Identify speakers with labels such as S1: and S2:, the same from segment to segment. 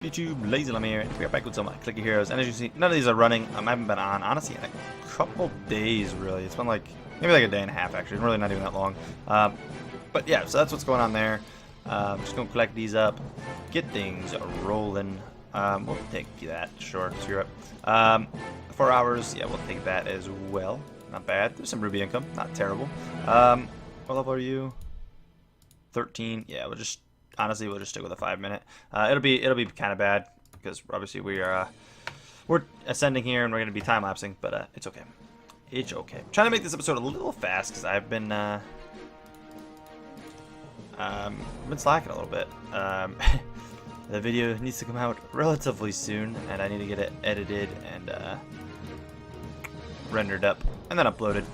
S1: YouTube, LazeeLlama here. We are back with some clicky heroes, and as you see, none of these are running. I haven't been on, honestly, in a couple days, really. It's been like, maybe like a day and a half, actually. It's really not even that long. But yeah, so that's what's going on there. Just gonna collect these up, get things rolling. We'll take that, sure, screw it. 4 hours, yeah, we'll take that as well. Not bad. There's some ruby income, not terrible. What level are you? 13. Yeah, we'll just honestly we'll just stick with a 5 minute. It'll be kind of bad because obviously we're ascending here and we're gonna be time lapsing, but it's okay. It's okay. I'm trying to make this episode a little fast because I've been slacking a little bit. The video needs to come out relatively soon, and I need to get it edited and rendered up and then uploaded.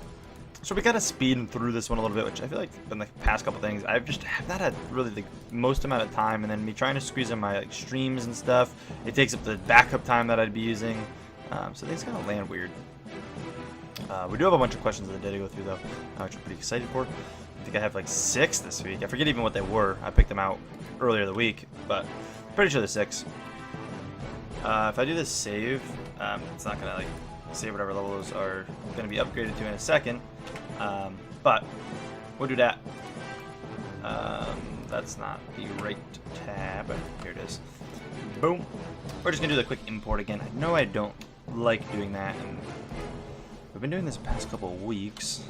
S1: So we gotta speed through this one a little bit, which I feel like in the past couple things I've just have not had really the most amount of time, and then me trying to squeeze in my like streams and stuff, it takes up the backup time that I'd be using. So things kind of land weird. We do have a bunch of questions of the day to go through though, which I'm pretty excited for. I think I have like 6 this week. I forget even what they were. I picked them out earlier the week, but pretty sure there's 6. If I do this save, it's not gonna like save whatever levels are gonna be upgraded to in a second. But we'll do that. That's not the right tab. Here it is. Boom. We're just gonna do the quick import again. I know I don't like doing that, and we've been doing this the past couple of weeks.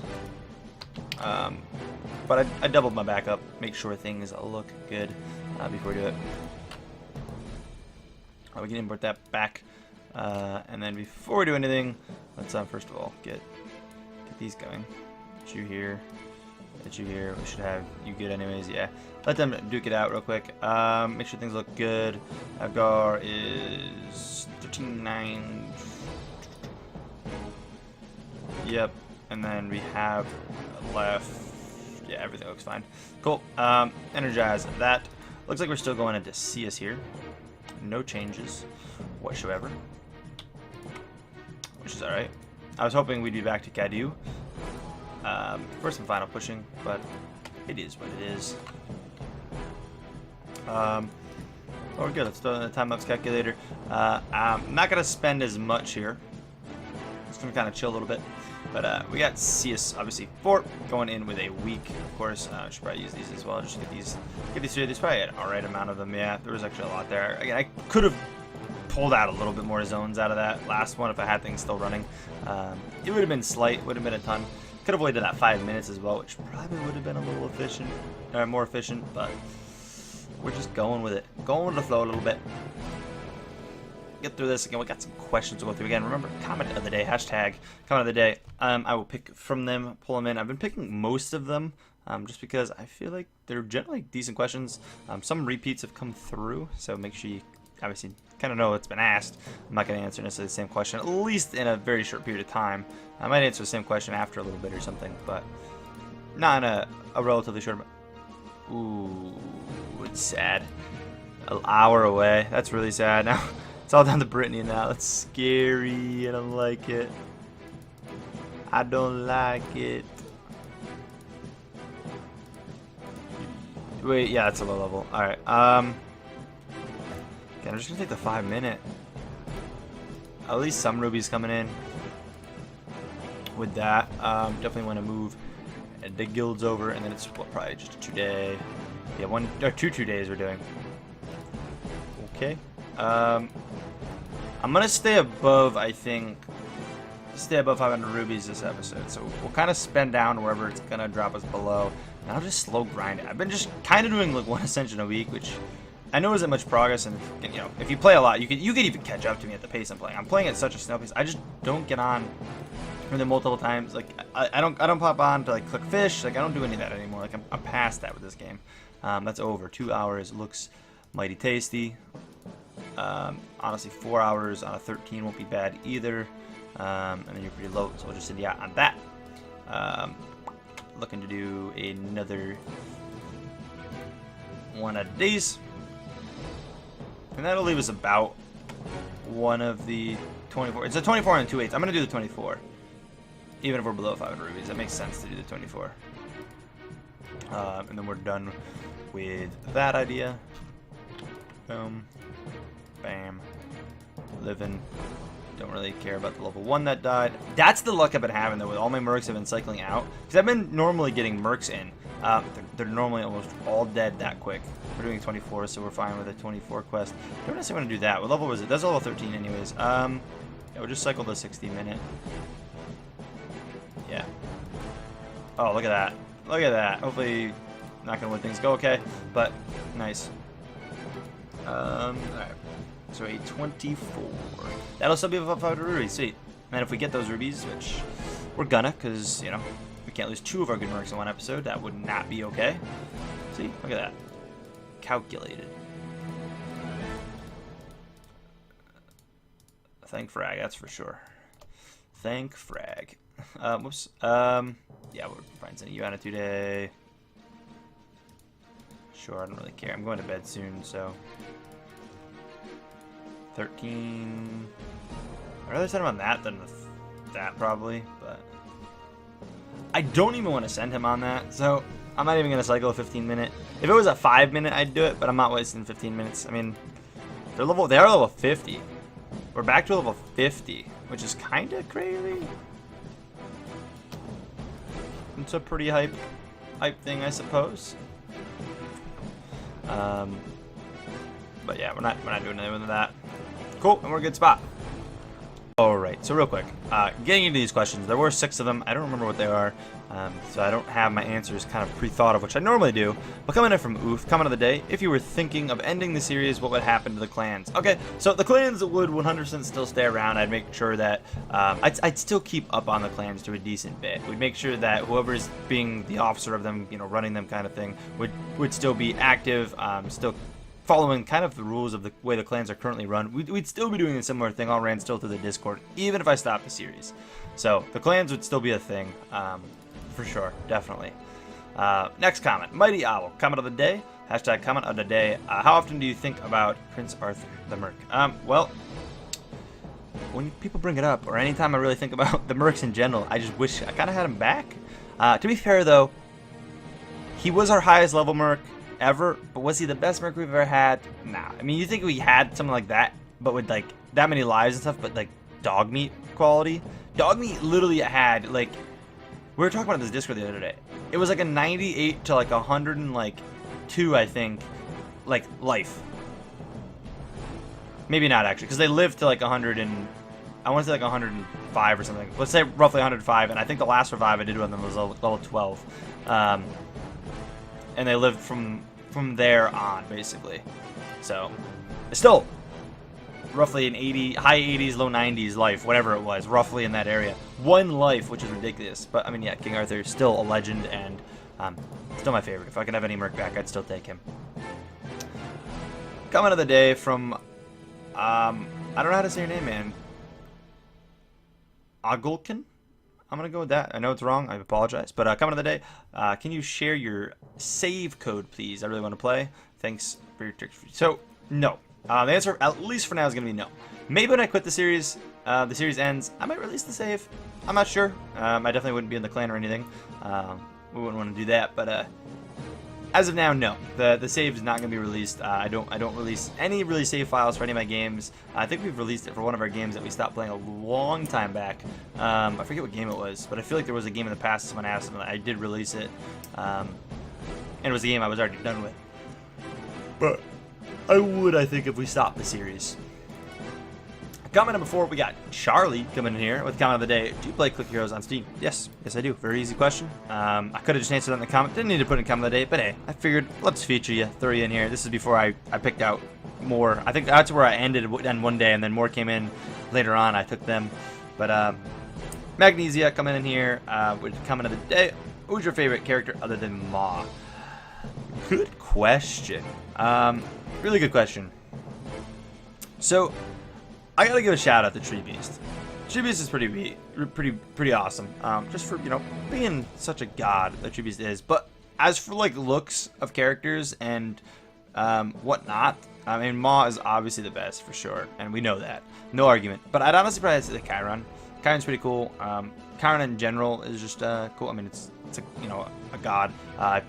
S1: But I doubled my backup, make sure things look good before we do it. We can import that back, and then before we do anything, let's first of all get these going. Get you here, get you here. We should have you good anyways. Yeah, let them duke it out real quick. Make sure things look good. Agar is 13.9. Yep, and then we have left. Yeah, everything looks fine. Cool. Energize that. Looks like we're still going into CS here. No changes whatsoever, which is alright. I was hoping we'd be back to Cadu. First and final pushing, but it is what it is. Oh, we're good. Let's throw in the time-lapse calculator. I'm not going to spend as much here. Just going to kind of chill a little bit. But we got CS, obviously, 4 going in with a week, of course. I should probably use these as well, just to get these through. There's probably an alright amount of them. Yeah, there was actually a lot there. Again, I could have pulled out a little bit more zones out of that last one if I had things still running. It would have been slight, would have been a ton. Could have avoided that 5 minutes as well, which probably would have been a little efficient, or more efficient, but we're just going with it. Going with the flow a little bit. Get through this again. We got some questions to go through again. Remember, comment of the day, hashtag comment of the day. I will pick from them, pull them in. I've been picking most of them just because I feel like they're generally decent questions. Some repeats have come through, so make sure you obviously kind of know what's been asked. I'm not going to answer necessarily the same question, at least in a very short period of time. I might answer the same question after a little bit or something, but not in a relatively short amount. Ooh, it's sad. An hour away. That's really sad now. It's all down to Brittany now. That's scary. I don't like it. I don't like it. Wait, yeah, that's a low level. Alright, okay, I'm just gonna take the 5 minute. At least some rubies coming in with that. Definitely want to move the guilds over, and then it's probably just a 2-day. Yeah, 1 or 2 days we're doing. Okay. I'm gonna stay above, I think, stay above 500 rubies this episode, so we'll kind of spend down wherever it's gonna drop us below, and I'll just slow grind it. I've been just kind of doing like 1 ascension a week, which I know isn't much progress, and you know, if you play a lot, you could even catch up to me at the pace I'm playing. I'm playing at such a snail pace. I just don't get on with it multiple times. Like I don't pop on to like click fish. Like I don't do any of that anymore. Like I'm past that with this game. That's over. 2 hours looks mighty tasty. Honestly, 4 hours on a 13 won't be bad either. And then you're pretty low, so we'll just send you out on that. Looking to do another one of these, and that'll leave us about one of the 24. It's a 24 and 2/8. I'm gonna do the 24, even if we're below 500 rubies. That makes sense to do the 24. And then we're done with that idea. live in. Don't really care about the level 1 that died. That's the luck I've been having, though, with all my Mercs have been cycling out. Because I've been normally getting Mercs in. They're normally almost all dead that quick. We're doing 24, so we're fine with a 24 quest. Don't necessarily want to do that. What level was it? That's level 13 anyways. Yeah, we'll just cycle the 60-minute. Yeah. Oh, look at that. Look at that. Hopefully, not going to let things go okay. But, nice. Alright. So a 24. That'll still be above 500 rubies. Sweet. And if we get those rubies, which we're gonna, because, you know, we can't lose 2 of our good Mercs in one episode. That would not be okay. See? Look at that. Calculated. Thank frag, that's for sure. Thank frag. Whoops. Yeah, we're finding some Uana today. Sure, I don't really care. I'm going to bed soon, so. 13. I'd rather send him on that than that, probably, but I don't even want to send him on that, so I'm not even going to cycle a 15-minute. If it was a 5-minute, I'd do it, but I'm not wasting 15 minutes. I mean, they are level 50. We're back to level 50, which is kind of crazy. It's a pretty hype thing, I suppose. But yeah, we're not doing anything with that. Cool, and we're a good spot. Alright, so real quick, getting into these questions, there were 6 of them. I don't remember what they are, so I don't have my answers kind of pre-thought of, which I normally do. But coming in from Oof, comment of the day, if you were thinking of ending the series, what would happen to the clans? Okay, so the clans would 100% still stay around. I'd make sure that, I'd still keep up on the clans to a decent bit. We'd make sure that whoever's being the officer of them, you know, running them kind of thing, would still be active, still following kind of the rules of the way the clans are currently run. We'd still be doing a similar thing. I'll ran still through the Discord, even if I stopped the series. So the clans would still be a thing, for sure, definitely. Next comment, Mighty Owl, comment of the day, hashtag comment of the day. How often do you think about Prince Arthur the Merc? Well, when people bring it up, or anytime I really think about the Mercs in general, I just wish I kind of had him back. To be fair though, he was our highest level Merc ever, but was he the best Merc we've ever had? Nah. I mean, you think we had something like that, but with like that many lives and stuff, but like dog meat quality? Dog meat literally had like, we were talking about this Discord the other day. It was like a 98 to like 102, I think, like life. Maybe not actually, because they lived to like 100 and I want to say like 105 or something. Let's say roughly 105, and I think the last revive I did with them was level 12. And they lived from there on, basically. So, still, roughly an 80, high 80s, low 90s life, whatever it was, roughly in that area. 1 life, which is ridiculous. But, I mean, yeah, King Arthur is still a legend, and still my favorite. If I could have any Merc back, I'd still take him. Comment of the day from, I don't know how to say your name, man. Agulkin? I'm going to go with that. I know it's wrong. I apologize. But comment of the day, can you share your save code, please? I really want to play. Thanks for your tricks. So, no. The answer, at least for now, is going to be no. Maybe when I quit the series ends, I might release the save. I'm not sure. I definitely wouldn't be in the clan or anything. We wouldn't want to do that. But as of now, no. The save is not going to be released. I don't release any really save files for any of my games. I think we've released it for one of our games that we stopped playing a long time back. I forget what game it was, but I feel like there was a game in the past someone asked and I did release it. And it was a game I was already done with. But I would, I think, if we stopped the series. Comment number 4, we got Charlie coming in here with comment of the day. Do you play Click Heroes on Steam? Yes, I do. Very easy question. I could have just answered that in the comment. Didn't need to put in comment of the day, but hey, I figured let's feature you, throw you in here. This is before I picked out more. I think that's where I ended one day, and then more came in later on. I took them, but Magnesia coming in here with comment of the day. Who's your favorite character other than Ma? Good question. Really good question. So, I gotta give a shout out to Tree Beast. Tree Beast is pretty awesome. Just for, you know, being such a god that Tree Beast is. But as for like looks of characters and whatnot, I mean, Ma is obviously the best for sure, and we know that, no argument. But I'd honestly probably say Chiron. Chiron's pretty cool. Chiron in general is just cool. I mean, it's a, you know, a god.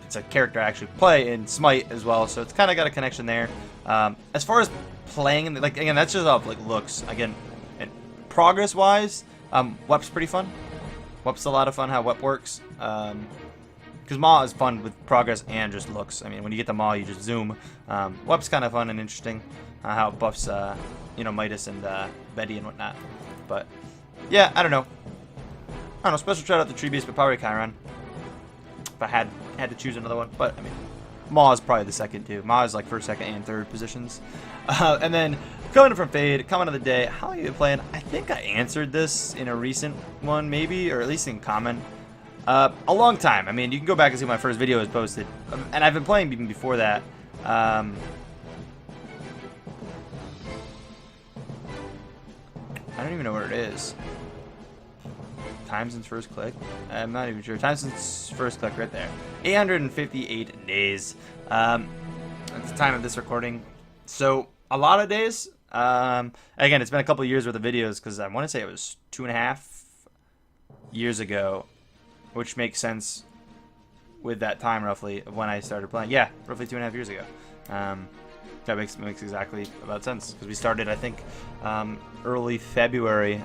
S1: It's a character I actually play in Smite as well, so it's kind of got a connection there. As far as playing, like, again, that's just off like looks. Again, and progress-wise, WEP's pretty fun. WEP's a lot of fun how WEP works. Because Maw is fun with progress and just looks. I mean, when you get the Maw, you just zoom. WEP's kind of fun and interesting. How it buffs, you know, Midas and Betty and whatnot. But yeah, I don't know. Special shout out to Tree Beast, but probably Chiron. If I had to choose another one, but I mean, Maw is probably the second too. Maw is like first, second, and third positions. And then coming from Fade, comment of the day. How long have you been playing? I think I answered this in a recent one, maybe, or at least in comment. A long time. I mean, you can go back and see my first video was posted, and I've been playing even before that. I don't even know where it is. Time since first click? I'm not even sure. Time since first click right there. 858 days. At the time of this recording. So, a lot of days. Again, it's been a couple years worth of videos because I want to say it was 2.5 years ago, which makes sense with that time roughly of when I started playing. Yeah, roughly 2.5 years ago. That makes exactly about sense because we started, I think, early February.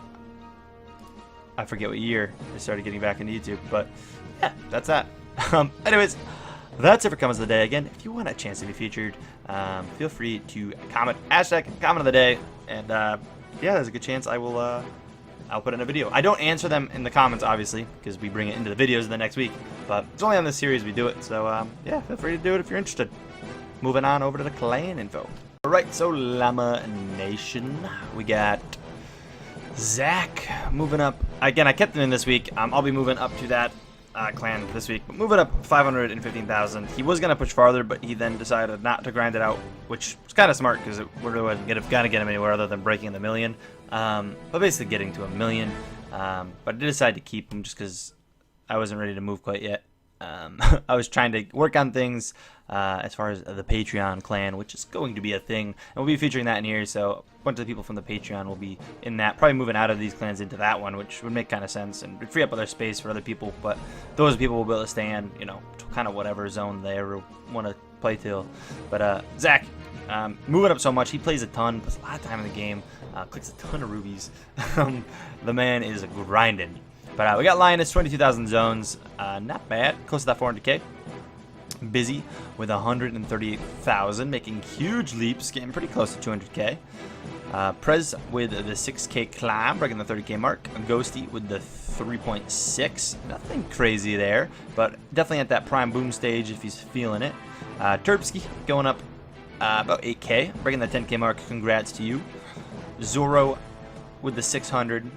S1: I forget what year I started getting back into YouTube, but yeah, that's that. Anyways, that's it for comments of the day. Again, if you want a chance to be featured, feel free to comment, hashtag comment of the day, and yeah, there's a good chance I will I'll put in a video. I don't answer them in the comments, obviously, because we bring it into the videos the next week, but it's only on this series we do it, so yeah, feel free to do it if you're interested. Moving on over to the clan info. Alright, so Llama Nation, we got Zach moving up. Again, I kept him in this week. I'll be moving up to that clan this week. But moving up 515,000. He was going to push farther, but he then decided not to grind it out, which was kind of smart because it really wasn't going to get him anywhere other than breaking the million. But basically getting to a million. But I did decide to keep him just because I wasn't ready to move quite yet. I was trying to work on things as far as the Patreon clan, which is going to be a thing. And we'll be featuring that in here, so a bunch of the people from the Patreon will be in that. Probably moving out of these clans into that one, which would make kind of sense and free up other space for other people. But those people will be able to stay in, you know, kind of whatever zone they ever want to play till. But Zach, moving up so much. He plays a ton, puts a lot of time in the game, clicks a ton of rubies. The man is grinding. But we got Lioness, 22,000 zones. Not bad. Close to that 400k. Busy with 138,000, making huge leaps, getting pretty close to 200k. Prez with the 6k climb, breaking the 30k mark. Ghosty with the 3.6. Nothing crazy there, but definitely at that prime boom stage if he's feeling it. Terpsky going up about 8k, breaking the 10k mark. Congrats to you. Zoro with the 600.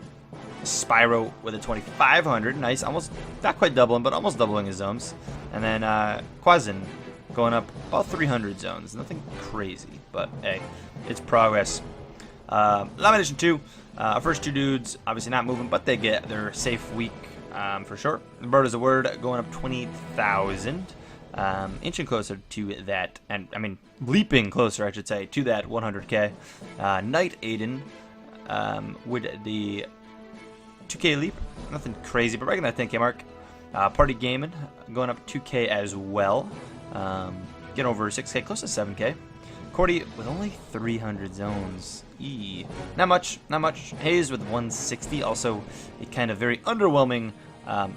S1: Spyro with a 2,500, nice, almost not quite doubling, but almost doubling his zones. And then Quazin going up about 300 zones, nothing crazy, but hey, it's progress. Lamination 2, our first two dudes, obviously not moving, but they get their safe week for sure. The Bird is a Word going up 20,000, inching closer to that, and I mean leaping closer, I should say, to that 100k. Knight Aiden with the 2k leap, nothing crazy, but breaking that 10k mark. Party Gaming going up 2k as well, getting over 6k, close to 7k. Cordy with only 300 zones. Not much, not much. Hayes with 160, also a kind of very underwhelming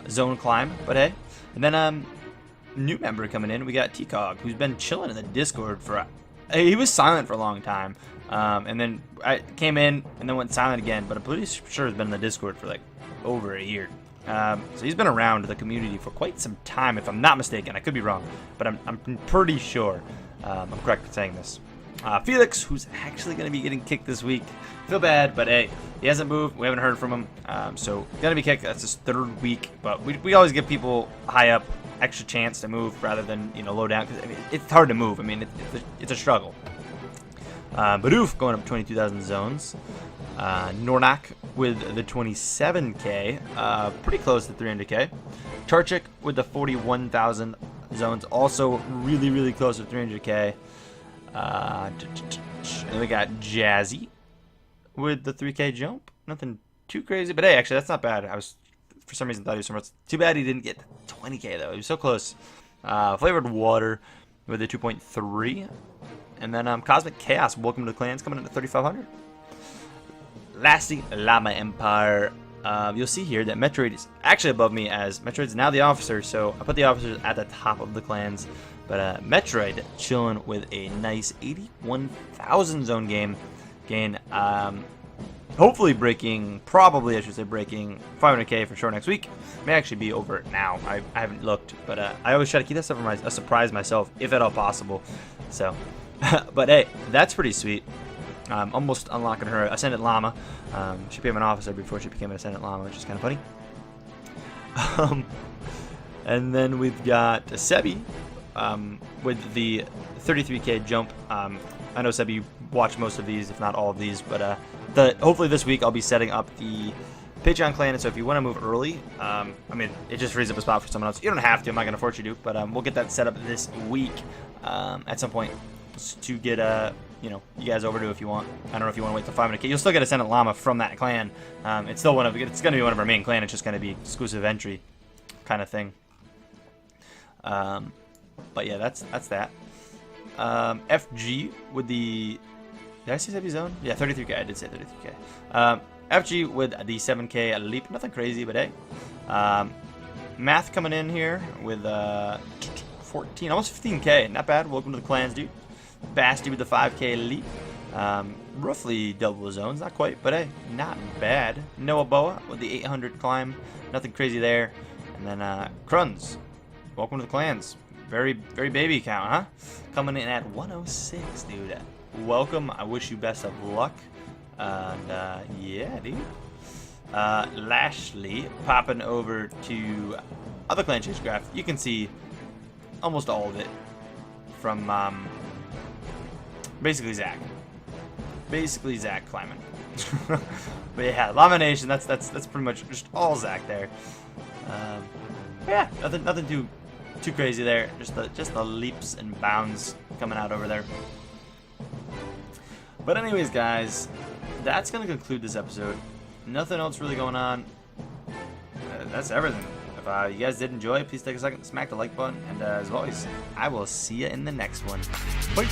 S1: zone climb, but hey. And then new member coming in, we got T-Cog, who's been chilling in the Discord for he was silent for a long time. And then I came in and then went silent again, but I'm pretty sure he's been in the Discord for like over a year. So he's been around the community for quite some time, if I'm not mistaken. I could be wrong, but I'm pretty sure I'm correct in saying this. Felix, who's actually going to be getting kicked this week. Feel bad, but hey, he hasn't moved. We haven't heard from him. So going to be kicked. That's his third week, but we always give people high up extra chance to move rather than, you know, low down, because I mean, it's hard to move. I mean, it's a struggle. Badoof going up 22,000 zones. Nornak with the 27k, pretty close to 300k. Charchik with the 41,000 zones, also really close to 300k. Then we got Jazzy with the 3k jump. Nothing too crazy, but hey, actually that's not bad. I was for some reason thought he was so much. Too bad he didn't get 20k though. He was so close. Flavored Water with the 2.3. And then Cosmic Chaos, welcome to the clans, coming in at 3,500. LazeeLlama Empire. You'll see here that Metroid is actually above me, as Metroid's now the officer, so I put the officers at the top of the clans. But Metroid chilling with a nice 81,000 zone gain. Hopefully breaking, probably I should say breaking 500k for sure next week. May actually be over now. I haven't looked, but I always try to keep that stuff for a surprise myself, if at all possible. So, but hey, that's pretty sweet. Almost unlocking her Ascendant Llama. She became an officer before she became an Ascendant Llama, which is kind of funny. And then we've got Sebi with the 33k jump. I know Sebi, you watch most of these, if not all of these, but hopefully this week I'll be setting up the Patreon clan, and so if you want to move early, I mean, it just frees up a spot for someone else. You don't have to, I'm not going to force you to, but we'll get that set up this week at some point to get you know, you guys over to if you want. I don't know if you want to wait till 500k. You'll still get Ascendant Llama from that clan. It's still it's going to be one of our main clan. It's just going to be exclusive entry kind of thing. But yeah, that's that. FG with the, did I say Sebi zone? Yeah, 33k. I did say 33k. FG with the 7k leap. Nothing crazy, but hey. Math coming in here with 14, almost 15k. Not bad. Welcome to the clans, dude. Basti with the 5k leap. Roughly double zones. Not quite, but hey, not bad. Noah Boa with the 800 climb. Nothing crazy there. And then Kruns. Welcome to the clans. Very baby count, huh? Coming in at 106, dude. Welcome. I wish you best of luck. And yeah, dude. Lashley popping over to other clan chase graph. You can see almost all of it from basically Zach. Basically Zach climbing. But yeah, Llama Nation. That's pretty much just all Zach there. Yeah, nothing too crazy there. Just the leaps and bounds coming out over there. But anyways, guys, that's gonna conclude this episode. Nothing else really going on. That's everything. If you guys did enjoy, please take a second, smack the like button, and as always, I will see you in the next one. Bye.